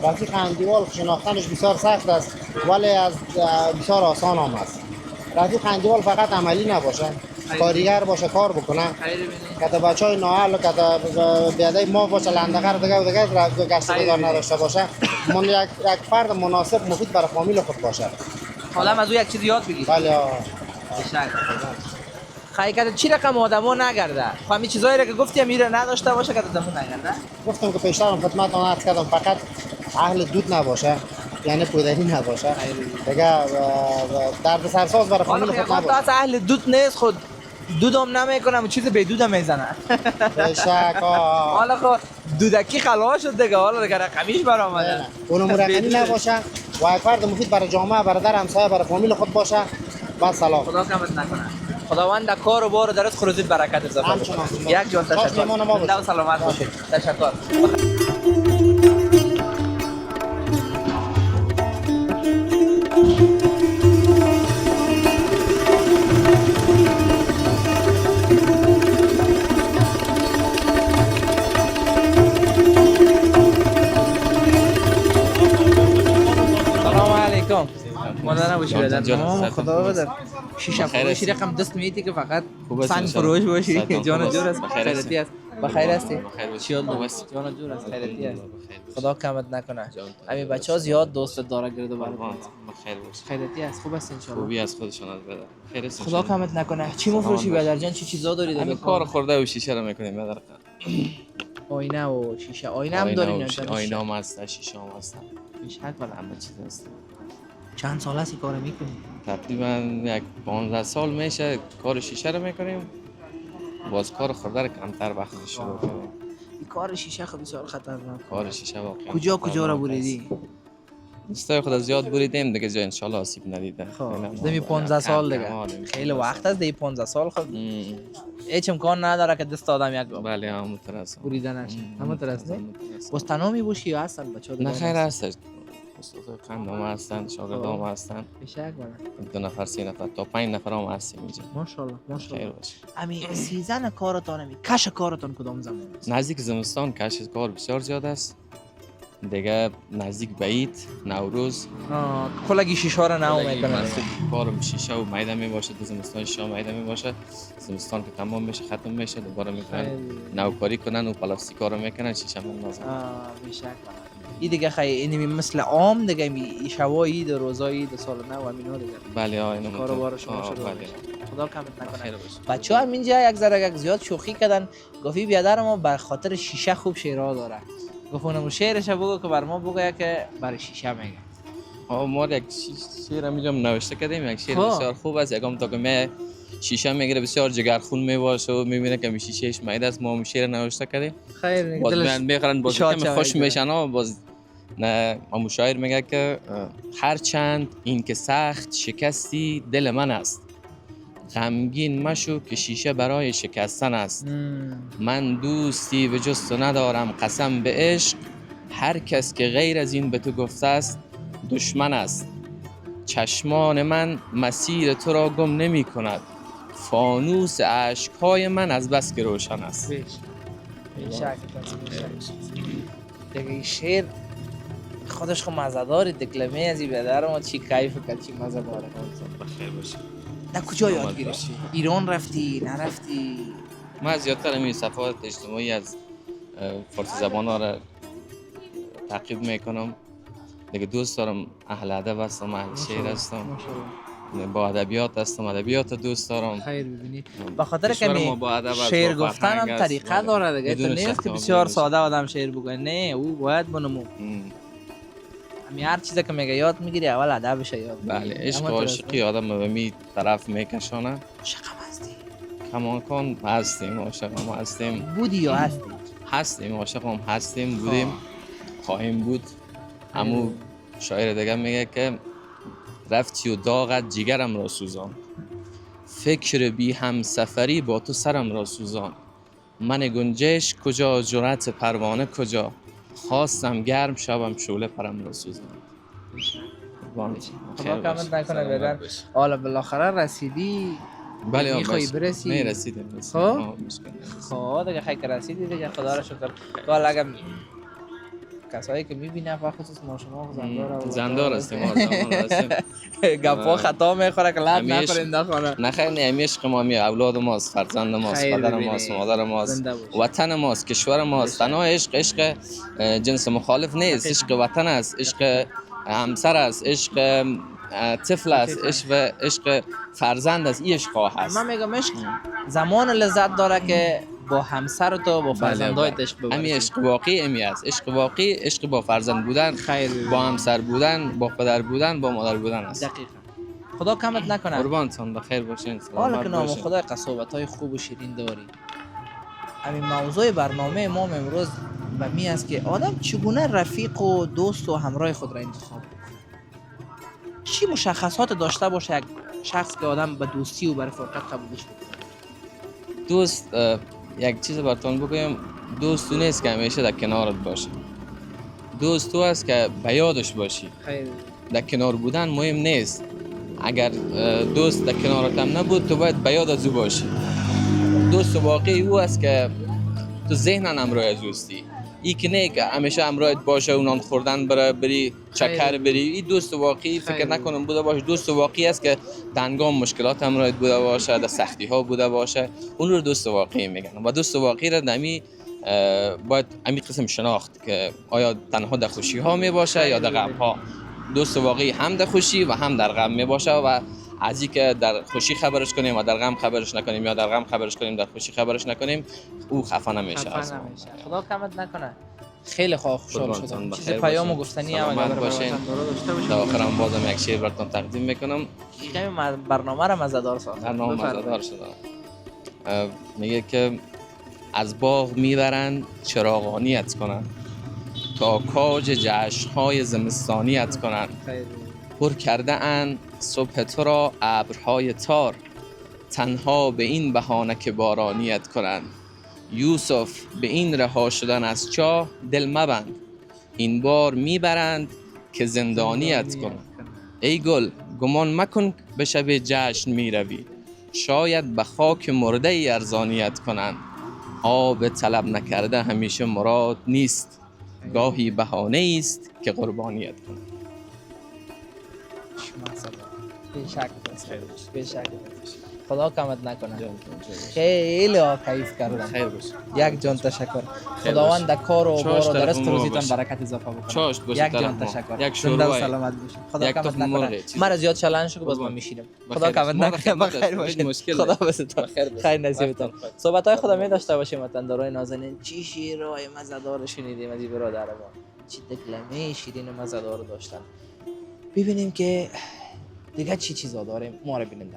Speaker 3: رفیق اندیوال شناختنش بسیار سخت است ولی از بسیار آسان هم است. رفیق اندیوال فقط عملی نباشه. کارگر باشه کار بکنه. که بچهای نااهل که بیادای ما باشه لندقر دیگه و دیگه گشت گذار نداشته باشه. من یک فرد مناسب مفید برای فامیل خود باشه.
Speaker 1: آدم از او یک چیز یاد بگیر.
Speaker 3: بله.
Speaker 1: خیلی چی رقم آدم‌ها نگرده؟ همین چیزایی را که گفتی میره نداشته باشه که زمون نگرده؟
Speaker 3: گفتم که پیشترم خدمتتون عرض کردم فقط اهل دود نباشه یعنی پودری نباشه دیگه درد سرساز برای فامیل خود نباشه.
Speaker 1: تا اهل دود نیست خود دودم نمیکنم چیز به دودم میزنه.
Speaker 3: بشک
Speaker 1: حالا خود دودکی خلاص شد دیگه حالا دیگه رقمیش برآمده.
Speaker 3: اونم رقمی نباشه و یک فرد مفید برای جامعه برادر همسایه برای فامیل خود باشه. با سلام.
Speaker 1: خدا کمت نکنه. خداوند کار و بار درست خروجیت برکت اضافه کنه. یک جان تشکر. زنده و سلامت باشید. تشکر. سلام علیکم. مادر نباشی بدن خدا بدر شیشه فروشی رقم دست میتی که فقط سنگ فروش باشی جان جور است خیرتی است بخیر هستی چی حال است جان جور است خیرتی است خدا کمت نکنه همین بچه‌ها زیاد دوست داره گرد و برات
Speaker 9: بخیر باش
Speaker 1: خیرتی است خوب است ان شاء الله
Speaker 9: خوبی از خودشون از بده خیر است
Speaker 1: خدا کمت نکنه چی مفروشی بدر جان چی چیزا دارید
Speaker 9: همین کار خورده و شیشه رو میکنیم بدر
Speaker 1: آینه و شیشه آینه هم دارین
Speaker 9: آینه هم هست شیشه هم هست
Speaker 1: میشه والا
Speaker 9: همه چیز هست
Speaker 1: چند سال است کار میکنی
Speaker 9: تقریبا یک 15 سال میشه کار شیشه رو میکنیم باز کار خورده رو کمتر وقت شروع کردیم
Speaker 1: این کار شیشه خیلی بسیار خطرناک
Speaker 9: کار شیشه
Speaker 1: کجا
Speaker 9: واقعا
Speaker 1: کجا را بریدی
Speaker 9: دوستای خود زیاد بریدیم دیگه جا ان شاء الله آسیب ندیده
Speaker 1: خب دمی 15 سال دیگه خیلی وقت است دی 15 سال خود هیچ امکان نداره که دست آدم یک
Speaker 9: بله همونطور است
Speaker 1: بریده نشه همونطور است نه باز تنها میبوشی یا هستن بچه‌ها
Speaker 9: نه خیر هست استاد خندام هستن شاگردام هستن
Speaker 1: بشک والا
Speaker 9: 2 نفر 3 نفر تا 5 نفر هم هستیم اینجا
Speaker 1: ماشاءالله
Speaker 9: خیر باشه
Speaker 1: امی سیزن کارتون کش کارتون کدام زمان است
Speaker 9: نزدیک زمستان کش کار بسیار زیاد است دیگه نزدیک به عید نوروز
Speaker 1: کلگی شیشه را نو میکنه
Speaker 9: کارم شیشه و میده می باشه زمستان شیشه میده می باشه زمستان که تمام میشه ختم میشه دوباره میکنن نوکاری کنن و پلاستیکا رو میکنن شیشه میندازن
Speaker 1: بشک این دیگه خیلی اینی مثل عام دیگه می شوایی در روزای عید سال نو همینا دیگه
Speaker 9: بله اینو
Speaker 1: کارو بار شما شروع
Speaker 9: بله
Speaker 1: خدا کمت نکنه بچه‌ها همینجا یک ذره زیاد شوخی کردن گفتی بیادر ما به خاطر شیشه خوب شعرها داره گفتم شعرش بگو که بر ما بگو که برای شیشه میگه
Speaker 9: ما یک شعر اینجا نوشته کردیم یک شعر بسیار خوب است یکم تا که شیشه میگیره بسیار جگرخون میباشه و میبینه که شیشهش میده است ما شعر نوشته کردیم
Speaker 1: خیر
Speaker 9: باز میخرن باز کم خوش میشن باز نه مشاعر میگه که هر چند این که سخت شکستی دل من است غمگین مشو که شیشه برای شکستن است من دوستی به جز تو ندارم قسم به عشق هر کس که غیر از این به تو گفته است دشمن است چشمان من مسیر تو را گم نمی کند، فانوس اشکهای من از بس که روشن است.
Speaker 1: دیگه این شعر خودش خو مزدار دکلمه از این بدر ما چی کیف کرد چی مزه داره.
Speaker 9: بخیر باشه.
Speaker 1: در کجا یاد گرفتی؟ ایران رفتی نرفتی؟
Speaker 9: من زیادتر همین صفحات اجتماعی از فارسی زبان ها را تعقیب میکنم. دیگه دوست دارم، اهل ادب هستم، اهل شعر هستم، با ادبیات هستم، ادبیات دوست دارم.
Speaker 1: خیر ببینی به خاطر که
Speaker 9: کشور ما با ادب است،
Speaker 1: شعر
Speaker 9: با
Speaker 1: گفتن
Speaker 9: فرهنگ
Speaker 1: هم
Speaker 9: است.
Speaker 1: طریقه داره دیگه. تو
Speaker 9: بدون
Speaker 1: نیست
Speaker 9: شک
Speaker 1: که
Speaker 9: ما
Speaker 1: بسیار
Speaker 9: بدون
Speaker 1: ساده آدم شعر بگه، نه او باید بنمو. همین هر چیزی که میگه یاد میگیری اول ادبش یاد میگیری.
Speaker 9: بله، عشق و عاشقی آدم به می طرف میکشانه.
Speaker 1: عاشق هستی؟
Speaker 9: کماکان هستیم، عاشق هم هستیم.
Speaker 1: بودی یا هستی؟
Speaker 9: هستیم، عاشق هم هستیم، بودیم، خواهیم بود. امو شاعر دیگه میگه که رفتی و داغت جگرم را سوزان، فکر بی هم سفری با تو سرم را سوزان. من گنجش کجا، جرأت پروانه کجا، خواستم گرم شبم شعله پرم را سوزان.
Speaker 1: خدا کمت نکنه بدن. حالا بالاخره رسیدی.
Speaker 9: بله
Speaker 1: میخوای برسی؟
Speaker 9: نه رسیدیم.
Speaker 1: خب دیگه خیلی رسیدی دیگه، خدا را شکر. تو حالا اگه کسایی که میبینه و خصوص ما شما
Speaker 9: زندار هستیم، ما زمان هستیم.
Speaker 1: گپا خطا میخوره که لط نکنین نخوره.
Speaker 9: نه خیر، نه عشق ما می اولاد ماست، فرزند ماست، پدر ماست، مادر ماست، وطن ماست، کشور ماست. تنها عشق جنس مخالف نیست، عشق وطن است، عشق همسر است، عشق طفل است، عشق فرزند است. این عشق هست.
Speaker 1: من میگم عشق زمان لذت داره که با همسر تو با فرزندایت عشق ببری.
Speaker 9: همین عشق واقعی امی است. عشق واقعی عشق با فرزند بودن، با همسر بودن، با پدر بودن، با مادر بودن است.
Speaker 1: دقیقاً. خدا کمت نکنه.
Speaker 9: قربانتون، بخیر باشین.
Speaker 1: حالا که نام خدای قصاوت‌های خوب و شیرین داری. همین موضوع برنامه ما امروز به می است که آدم چگونه رفیق و دوست و همراه خود را انتخاب کنه. چی مشخصات داشته باشه یک شخص که آدم به دوستی و به رفاقت قبولش کنه؟
Speaker 9: دوست، یک چیز براتون بگم، دوست تو نیست که همیشه در کنارت باشه. دوست تو است که به یادش باشی. در کنار بودن مهم نیست. اگر دوست در کنارت هم نبود تو باید به یاد از او باشی. دوست واقعی او است که تو ذهنن همراه از اوستی. ای که نه که همیشه همراهت باشه و نان خوردن بری چکر بری. این دوست واقعی فکر نکنم بوده باشه. دوست واقعی است که در هنگام مشکلات همراهت بوده باشه، در سختی ها بوده باشه. اون رو دوست واقعی میگن. و دوست واقعی را نمی باید همین قسم شناخت که آیا تنها در خوشی ها می باشه یا در غم ها. دوست واقعی هم در خوشی و هم در غم می باشه و از اینکه در خوشی خبرش کنیم و در غم خبرش نکنیم یا در غم خبرش کنیم در خوشی خبرش نکنیم، او خفه نمیشه.
Speaker 1: خدا کمت نکنه. خیلی خوشحال شدم. چیز پیام و گفتنی هم اگر
Speaker 9: باشین. تا آخرم بازم یک شعر براتون تقدیم میکنم.
Speaker 1: این برنامه را مزه‌دار ساخت.
Speaker 9: برنامه مزه‌دار شد. میگه که از باغ میبرند چراغانیت کنند تا کاج جشن‌های زمستانیت کنند. پر کرده اند صبح تو را ابرهای تار، تنها به این بهانه که بارانیت کنند. یوسف به این رها شدن از چاه دل مبند، این بار میبرند که زندانیت کنند. ای گل گمان مکن به شب جشن میروی، شاید به خاک مرده ای ارزانیت کنند. آب طلب نکرده همیشه مراد نیست، گاهی بهانه است که قربانیت کنند.
Speaker 1: به شک خدا کمت نکنه. خیلی کیف کردم.
Speaker 9: خیر باش.
Speaker 1: یک جان تشکر. خداوند در کار و بار و در رزق روزیتان برکت اضافه بکنه. یک جان تشکر.
Speaker 9: یک شروع
Speaker 1: سلامت باشید. خدا کمت نکنه. مرا زیاد چالش شو که باز من میشینم. خدا کمت نکنه. بخیر باشید. خدا بستون. خیر نصیبتون. صحبت‌های خدا می داشته باشیم وطندارای نازنین. چی شیرای مزه‌دار شنیدیم از برادر ما. چی دکلمه شیرین مزه‌دار داشتن. ببینیم که دیگه چی چیزا داریم. ما رو ببینید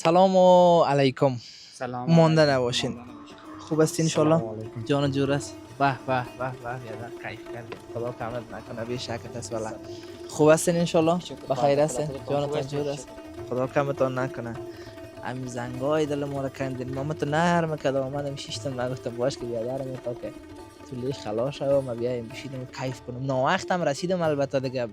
Speaker 1: سلام و علیکم.
Speaker 8: سلام
Speaker 1: مانده نباشین. خوب است انشالله. جان جور است. به به به به بیادر کیف کردیم. خدا کمت نکنه بی شکت است والله. خوب هستین انشالله. بخیر هستین. جانتان جور است. خدا کمتان نکنه. همین زنگای دل ما را کندین. ماما تو نهر میکرد آمدم شیشتم نگفتم باش که بیادرم تا که تو لی خلاص شو ما بیایم بشینیم کیف کنم. ناوقتم رسیدم البته دیگه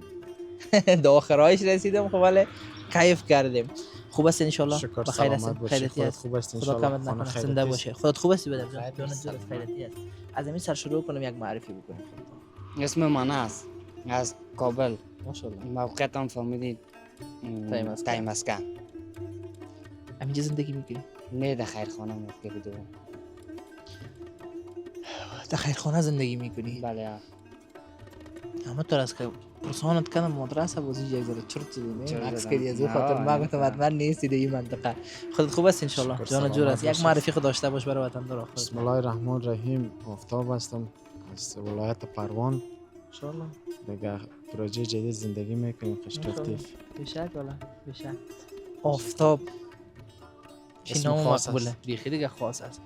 Speaker 1: دو آخرایش رسیدم خب ولی کیف کردیم. خوب است انشالله. بخیر هستین. خیرتی است.
Speaker 3: خوب است
Speaker 1: خدا کمت نکنه. زنده باشه. خودت خوب هستی بدر جان. جانت جور است. خیرتی است. از همین سر شروع کنم یک معرفی بکنیم.
Speaker 10: اسم من است از کابل.
Speaker 1: ماشاءالله.
Speaker 10: موقعیت هم فهمیدید تایم مسکن.
Speaker 1: همینجا زندگی میکنی؟
Speaker 10: نه در خیرخانه موقع بدو.
Speaker 1: در خیرخانه زندگی میکنی؟
Speaker 10: بله.
Speaker 1: اما تو از که پرسانت کنم مدرسه بازی یک ذره چرت دیدی عکس کردی از این خاطر ما گفتم حتما نیستی در این منطقه. خودت خوب است انشالله. جان جور است. یک معرفی خود داشته باش برای وطن دار.
Speaker 3: بسم الله الرحمن الرحیم. آفتاب هستم از ولایت پروان.
Speaker 1: انشالله.
Speaker 3: دیگه پروژه جدید زندگی میکنیم خشتوفتیف.
Speaker 1: بشک والا بشک. آفتاب چی نام مقبوله بیخی دیگه خاص است.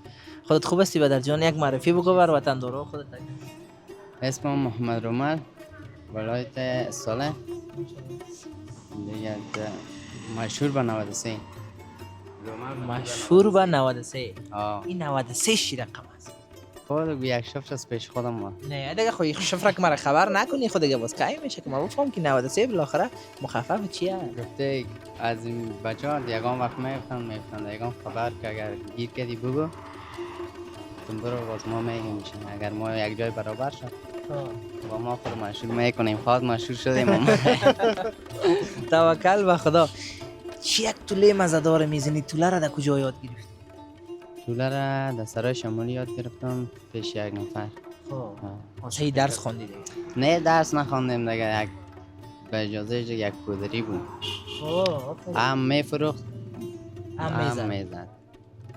Speaker 1: خودت خوب هستی بدر جان یک معرفی بگو بر وطن دارا خودت.
Speaker 8: اسمم محمد رومل ولایت ساله دیگه مشهور به 93
Speaker 1: مشهور به 93.
Speaker 8: آه
Speaker 1: این 93 چی رقم است؟
Speaker 8: خود یک شفت از پیش خودم ما
Speaker 1: نه دیگه خو شفره که مرا خبر نکنی خود دیگه باز کی میشه که ما بفهم که 93 بالاخره مخفف چیه؟
Speaker 8: گفته از این بچه‌ها یگان وقت میفتن یگان خبر که اگر گیر کردی بگو تم برو باز ما میگیم اگر ما یک جای برابر شد با ما خود مشهور میکنیم خواهد مشهور شدیم
Speaker 1: توکل به خدا. چی یک توله مزدار میزنی؟ توله را در کجا یاد گرفتی؟
Speaker 8: توله را در سرای شمالی یاد گرفتم پیش یک نفر.
Speaker 1: واسه درس خوندی دیگه؟
Speaker 8: نه درس نخوندیم دیگه یک به اجازه یک پودری بود. هم میفروخت هم میزد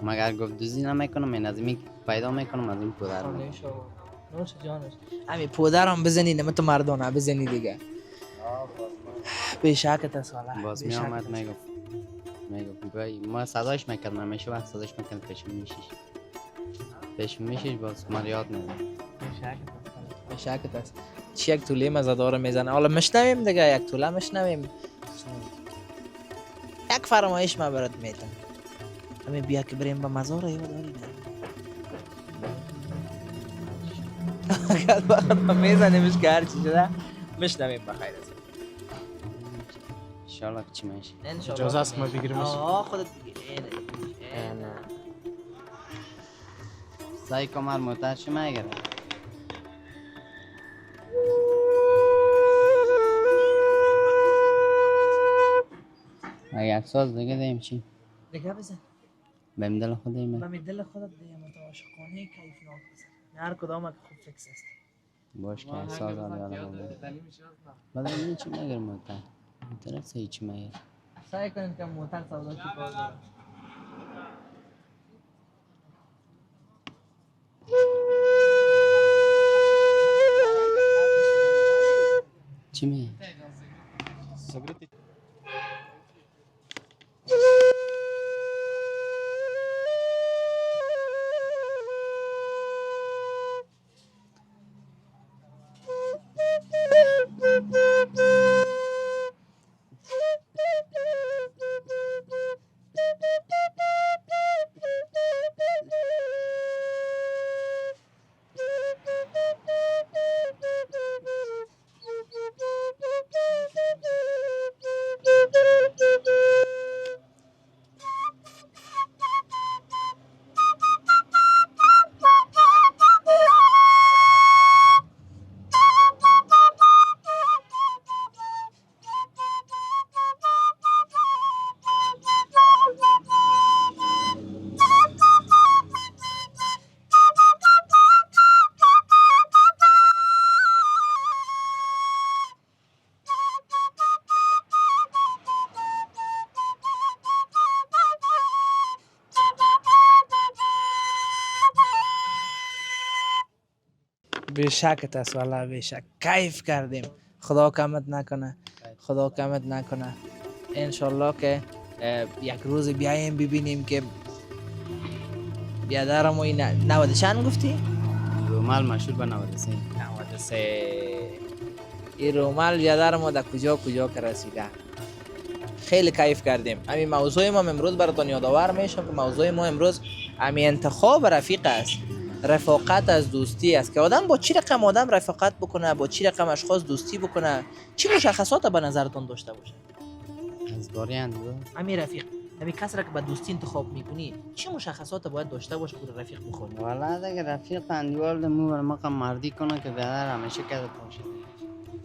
Speaker 8: مگر گفت دوزی نمیکنم من از این پیدا میکنم از این پودر
Speaker 1: نوش جانش. همین پودر هم بزنی نمه تو مردانه بزنی دیگه. بیشکت است والا.
Speaker 8: باز می آمد میگفت بگوی ما صداش میکردم همیشه وقت صداش میکرد پیش میشیش باز ما یاد ندارم.
Speaker 1: بیشکت است. چی یک توله مزدار میزنه؟ حالا مشنویم دیگه یک توله مشنویم. یک فرمایش ما برات میتم. همین بیا که بریم به مزار یاد داری نه؟ میزنیمش که هرچی شده مشنویم بخیر است.
Speaker 8: انشالله که چی میشه.
Speaker 3: اجازه است ما بگیریمش؟
Speaker 1: خودت بگیر.
Speaker 8: سعی کمر موتر چی میگره؟ اگه یک ساز دیگه دیم چی؟
Speaker 1: دیگه بزن.
Speaker 8: بهم دل خود دیمه؟
Speaker 1: بهم دل خودت دیم متعاشقانه کیفناک بزن. هر کدام که خوب فکس است.
Speaker 8: باش که یک ساز آده بعد این چی میگره موتر؟ موتر سعی چی میگره؟
Speaker 1: سعی کنیم که موتر سودا چی باز دارم.
Speaker 8: چی میگه؟
Speaker 1: بیشکت است والله بیشک. کیف کردیم. خدا کمت نکنه. خدا کمت نکنه. انشالله که یک روز بیایم ببینیم که بیادرم و این 90 چند گفتی؟
Speaker 8: رومال مشهور به 93.
Speaker 1: 93. این رومال بیادرم و در کجا که رسیده. خیلی کیف کردیم. همین موضوع ما امروز براتون یادآور میشم که موضوع ما امروز همین انتخاب رفیق است. رفاقت از دوستی است که آدم با چی رقم آدم رفاقت بکنه، با چی رقم اشخاص دوستی بکنه، چی مشخصات به نظرتون داشته باشه؟
Speaker 8: از باریان
Speaker 1: همین رفیق، همین کسی را که به دوستی انتخاب میکنی چی مشخصات باید داشته باشه که رفیق بخونی؟
Speaker 10: والا دیگه رفیق اندیوال دمو بر مقام مردی کنه که بیادر همیشه کده باشه.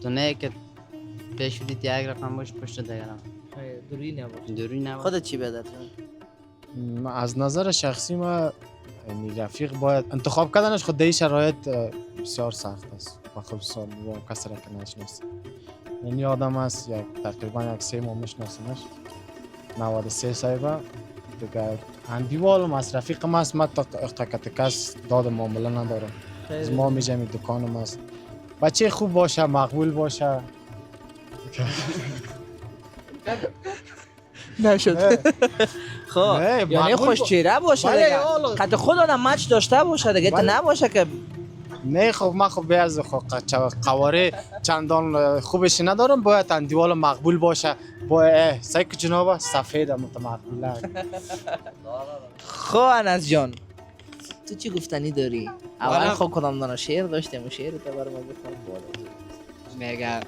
Speaker 10: تو نه که پیش بدید یک رقم باشه پشت دیگرم.
Speaker 1: دوری نباشه.
Speaker 10: دوری نباشه.
Speaker 1: خودت چی بدت؟
Speaker 11: از نظر شخصی ما یعنی رفیق باید انتخاب کردنش خود در شرایط بسیار سخت است و خصوصا با کسی را که نشناسی. یعنی آدم است تقریبا یک 3 ماه میشناسمش 93 سایبه دیگه اندیوالم از رفیقم است. من تا کس داد معامله ندارم. از ما میجم دکانم است. بچه خوب باشه، مقبول باشه.
Speaker 1: نشد. خب یعنی خوش چهره باشه دیگه. قد خود آدم مچ داشته باشه دیگه، تا نباشه که
Speaker 11: نه. خب من خب بیاز قواره چندان خوبش ندارم. باید اندیوال مقبول باشه. با سایک جناب سفید متمقبوله.
Speaker 1: خب انس جان تو چی گفتنی داری؟ اول خب کدام دانه شعر داشتیم و شعر تو برام بخون بالا.
Speaker 10: میگه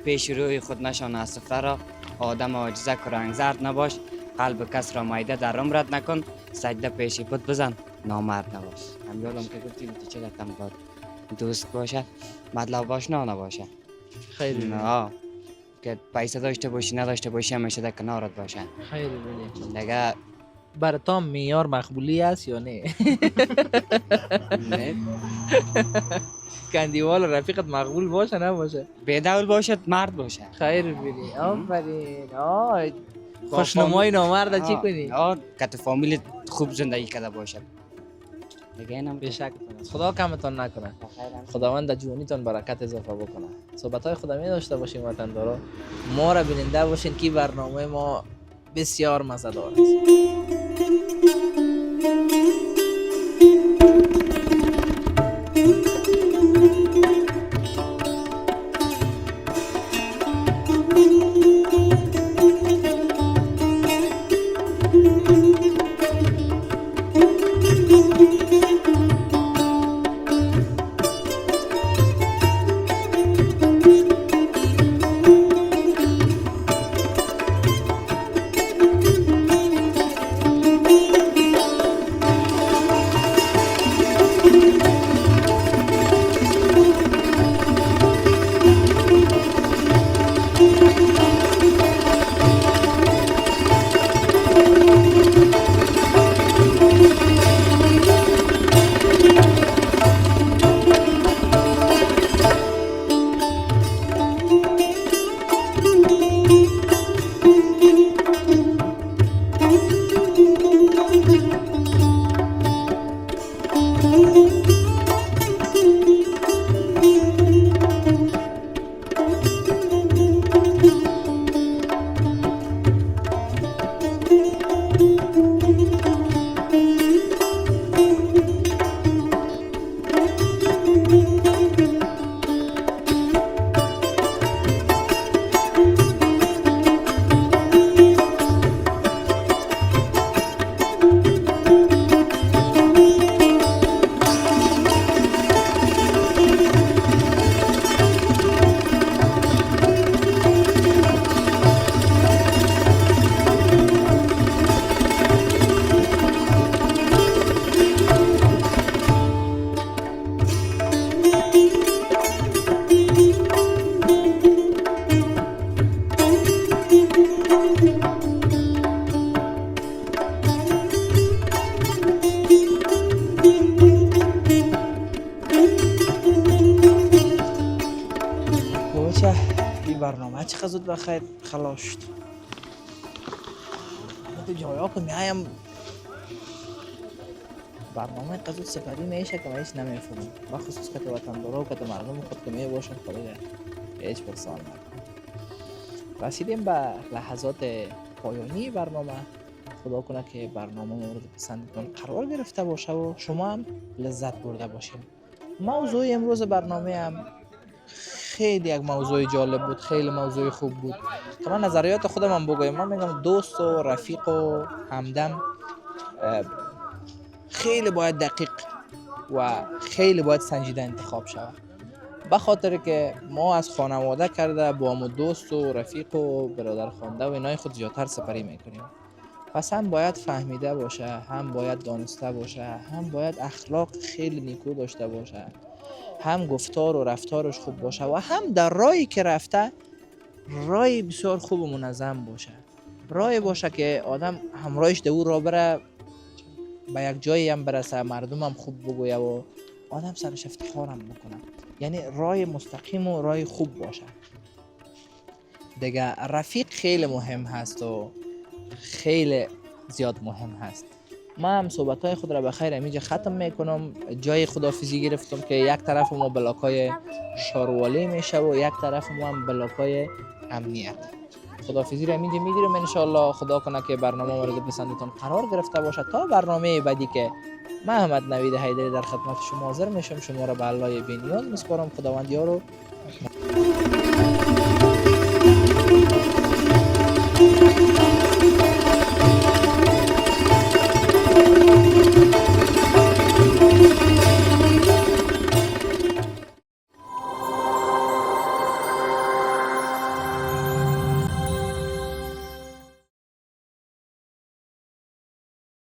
Speaker 10: پیش روی خود نشان از سفره، آدم عاجزه که رنگ زرد نباش، قلب کس را مایده در عمرت نکن، سجده پیش پت بزن نامرد نباش. هم یادم که گفتی تو چه گفتم باید دوست باشه مطلب آشنا نباشه.
Speaker 1: خیلی
Speaker 10: نه که پیسه داشته باشی نداشته باشی همیشه در کنارت باشه.
Speaker 1: خیلی
Speaker 10: دیگه
Speaker 1: برای تو معیار مقبولی است یا نه؟
Speaker 10: نه
Speaker 1: کندیوال رفیقت مقبول باشه نباشه؟
Speaker 10: بیدول باشه مرد باشه.
Speaker 1: خیر بینی. آفرین. خوشنمای نامرد چی کنی؟
Speaker 10: که تو فامیل خوب زندگی کرده باشه دیگه. اینم
Speaker 1: بشک خدا کمتون نکنه. خداوند در جوانیتون برکت اضافه بکنه. صحبت‌های خدامی داشته باشین وطندارا. ما را بیننده باشین که برنامه ما بسیار مزه‌دار است. برنامه چقدر زود بخیر خلاص شد. تو جایا که میایم برنامه قضا سپری میشه که هیچ نمیفهمم. بخصوص که وطندارا و که مردم خود که میباشن خدا هیچ پرسان نکنه. رسیدیم به لحظات پایانی برنامه. خدا کنه که برنامه مورد پسندتون قرار گرفته باشه و شما هم لذت برده باشین. موضوع امروز برنامه هم خیلی یک موضوع جالب بود، خیلی موضوع خوب بود. که من نظریات خودم هم بگویم، من میگم دوست و رفیق و همدم خیلی باید دقیق و خیلی باید سنجیده انتخاب شود. به خاطر که ما از خانواده کرده با هم دوست و رفیق و برادر خوانده و اینای خود زیادتر سپری میکنیم. پس هم باید فهمیده باشه، هم باید دانسته باشه، هم باید اخلاق خیلی نیکو داشته باشه، هم گفتار و رفتارش خوب باشه و هم در راهی که رفته رای بسیار خوب و منظم باشه. رای باشه که آدم همراهش در او را بره، به یک جایی هم برسه، مردم هم خوب بگویه و آدم سرش افتخار هم بکنه. یعنی رای مستقیم و رای خوب باشه. دیگه رفیق خیلی مهم هست و خیلی زیاد مهم هست. ما هم صحبت‌های خود را به خیر اینجا ختم میکنم. جای خداحافظی گرفتم که یک طرف ما بلاکای شاروالی میشه و یک طرف ما هم بلاکای امنیت. خداحافظی را اینجا میگیرم. ان شاءالله خدا کنه که برنامه مورد پسندتون قرار گرفته باشه. تا برنامه بعدی که من احمد نوید حیدری در خدمت شما حاضر میشم، شما را به الله بی‌نیاز میسپارم. خداوند یار و